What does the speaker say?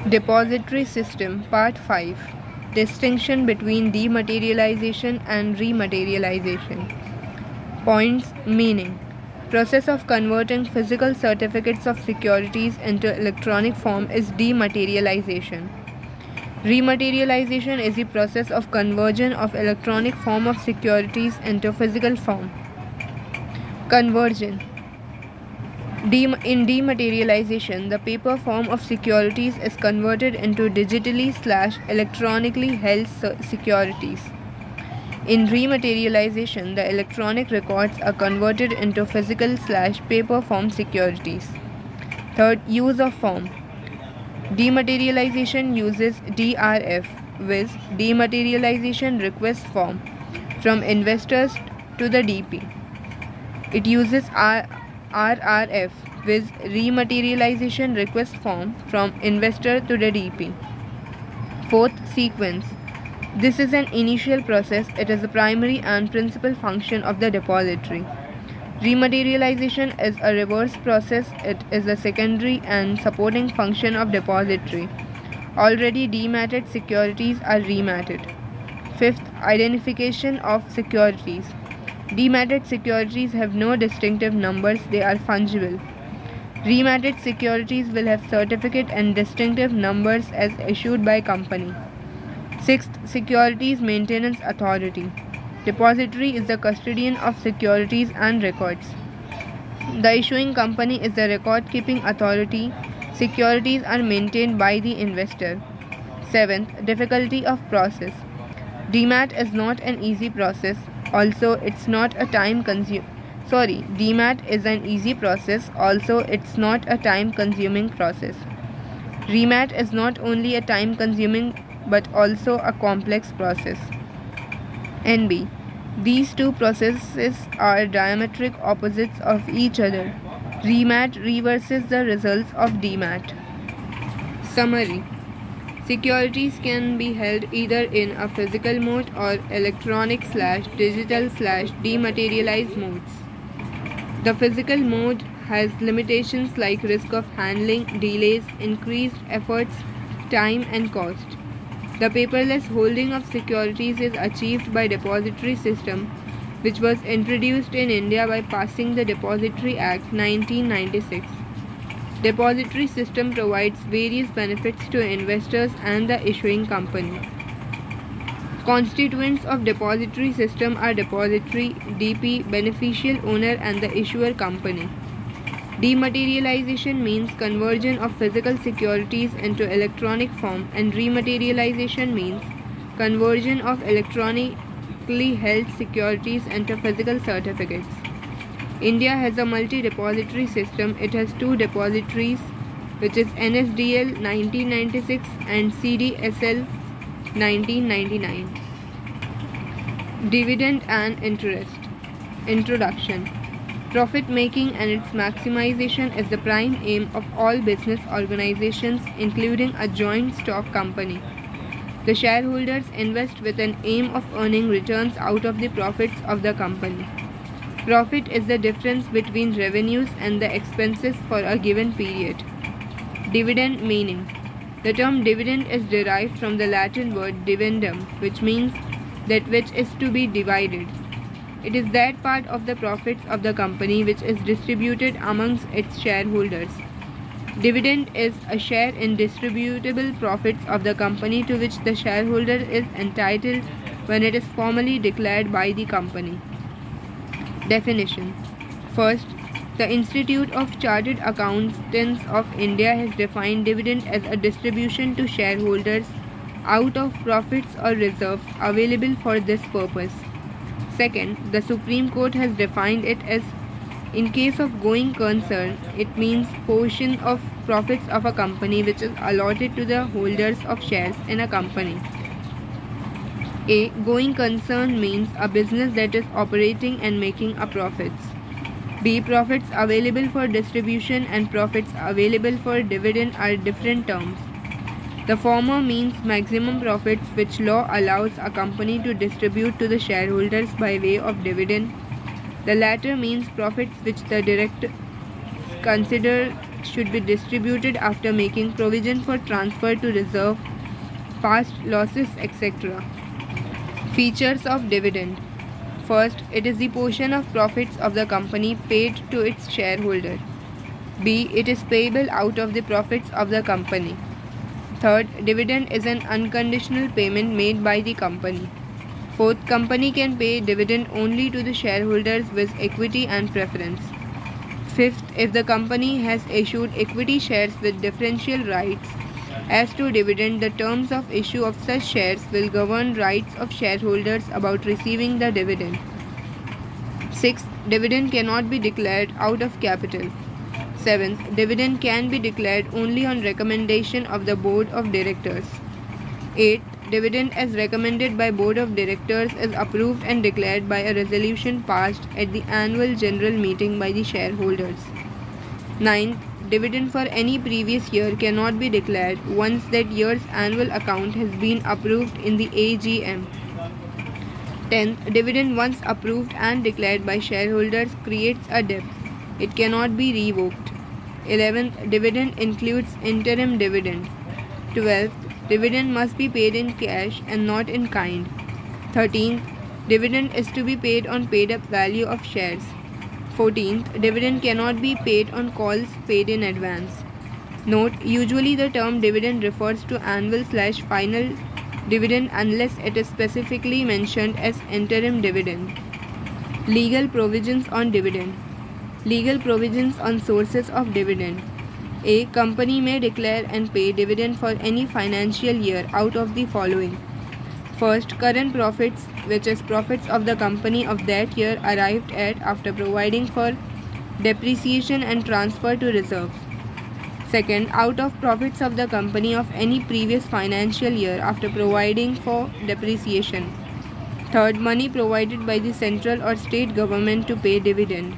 Depository System Part 5 Distinction between Dematerialization and Rematerialization. Points. Meaning: process of converting physical certificates of securities into electronic form is dematerialization. Rematerialization is the process of conversion of electronic form of securities into physical form. Conversion: in dematerialization, the paper form of securities is converted into digitally/electronically held securities. In rematerialization, the electronic records are converted into physical/paper form securities. Third, use of form. Dematerialization uses DRF, viz. Dematerialization Request Form, from investors to the DP. It uses RRF, viz. Rematerialization Request Form, from investor to the DP. Fourth, sequence. This is an initial process. It is the primary and principal function of the depository. Rematerialization is a reverse process. It is a secondary and supporting function of depository. Already dematted securities are rematted. Fifth, identification of securities. Dematted securities have no distinctive numbers, they are fungible. Rematted securities will have certificate and distinctive numbers as issued by company. Sixth, Securities Maintenance Authority. Depository is the custodian of securities and records. The issuing company is the record-keeping authority. Securities are maintained by the investor. Seventh, difficulty of process. Demat is not an easy process. Also, it's not a Demat is an easy process. Also, it's not a time-consuming process. Remat is not only a time-consuming but also a complex process. NB. These two processes are diametric opposites of each other. Remat reverses the results of demat. Summary. Securities can be held either in a physical mode or electronic/digital/dematerialized modes. The physical mode has limitations like risk of handling, delays, increased efforts, time, and cost. The paperless holding of securities is achieved by depository system, which was introduced in India by passing the Depository Act 1996. Depository system provides various benefits to investors and the issuing company. Constituents of depository system are depository, DP, beneficial owner, and the issuer company. Dematerialization means conversion of physical securities into electronic form, and rematerialization means conversion of electronically held securities into physical certificates. India has a multi-depository system. It has two depositories, which is NSDL 1996 and CDSL 1999. Dividend and interest. Introduction. Profit making and its maximization is the prime aim of all business organizations, including a joint stock company. The shareholders invest with an aim of earning returns out of the profits of the company. Profit is the difference between revenues and the expenses for a given period. Dividend meaning. The term dividend is derived from the Latin word dividendum, which means that which is to be divided. It is that part of the profits of the company which is distributed amongst its shareholders. Dividend is a share in distributable profits of the company to which the shareholder is entitled when it is formally declared by the company. Definition. First, the Institute of Chartered Accountants of India has defined dividend as a distribution to shareholders out of profits or reserves available for this purpose. Second, the Supreme Court has defined it as, in case of going concern, it means portion of profits of a company which is allotted to the holders of shares in a company. A going concern means a business that is operating and making a profits. B profits available for distribution and profits available for dividend are different terms. The former means maximum profits which law allows a company to distribute to the shareholders by way of dividend. The latter means profits which the directors consider profits should be distributed after making provision for transfer to reserve, past losses, etc. Features of dividend. First, it is the portion of profits of the company paid to its shareholder. B. It is payable out of the profits of the company. Third, dividend is an unconditional payment made by the company. Fourth, company can pay dividend only to the shareholders with equity and preference. Fifth, if the company has issued equity shares with differential rights as to dividend, the terms of issue of such shares will govern rights of shareholders about receiving the dividend. Sixth, dividend cannot be declared out of capital. Seventh, dividend can be declared only on recommendation of the Board of Directors. Eighth, dividend as recommended by Board of Directors is approved and declared by a resolution passed at the annual general meeting by the shareholders. Ninth, dividend for any previous year cannot be declared once that year's annual account has been approved in the AGM. 10th, dividend once approved and declared by shareholders creates a debt. It cannot be revoked. 11th, dividend includes interim dividend. 12th, dividend must be paid in cash and not in kind. 13th, dividend is to be paid on paid up value of shares. 14th, dividend cannot be paid on calls paid in advance. Note, usually the term dividend refers to annual/final dividend unless it is specifically mentioned as interim dividend. Legal provisions on dividend. Legal provisions on sources of dividend. A company may declare and pay dividend for any financial year out of the following. First, current profits, which is profits of the company of that year arrived at after providing for depreciation and transfer to reserves. Second, out of profits of the company of any previous financial year after providing for depreciation. Third, money provided by the central or state government to pay dividend.